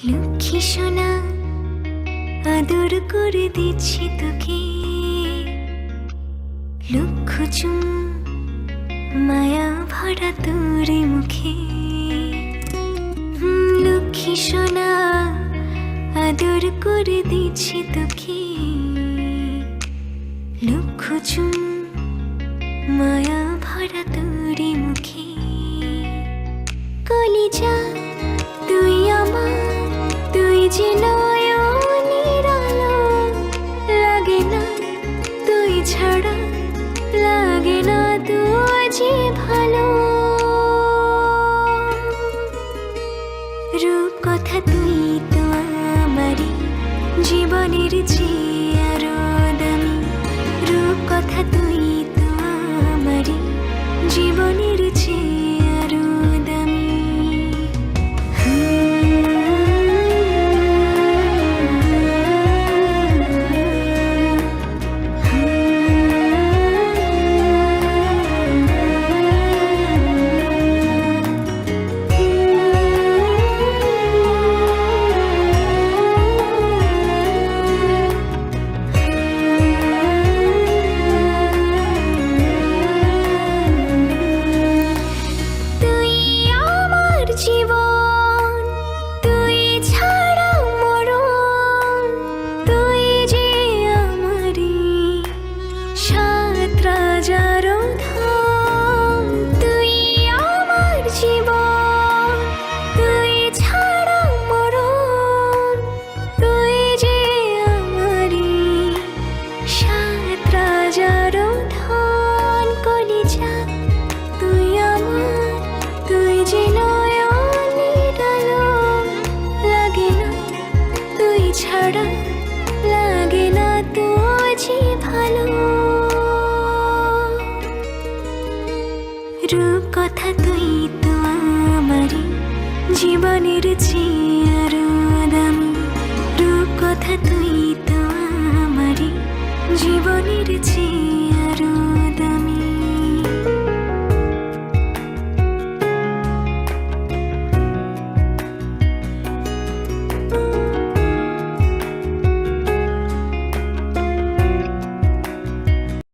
লক্ষ্মী সোনা আদর করে দিচ্ছি তোকে, লক্ষ চুম মায়া ভরা তোর মুখে। লক্ষ্মী সোনা আদর করে দিচ্ছি তোকে, লক্ষ চুম মায়া ভরা তোর মুখে। কলিজা তুই আমার, তুই যে নয়নের আলো, লাগে না তুই ছাড়া, লাগে না তুই যে ভালো। রূপ কথা তুই তো আমারই জীবনের চেয়ে আরো দামি, রূপ কথা তুই তো আমারই জীবনের চেয়ে আরো দামি। জীবন তুই ছাড়া মরণ, তুই যে আমারি সাত রাজার ধন। তুই আমার জীবন তুই ছাড়া মরণ, তুই যে আমারি সাত রাজার ধন। কলিজা তুই আমার, তুই যে ছাড়া, লাগে না তুই যে ভালো। রূপ কথা তুই তো আমারই জীবনের চেয়ে আরো দামি, রূপ কথা তুই তো আমারই জীবনের চেয়ে আরো দামি।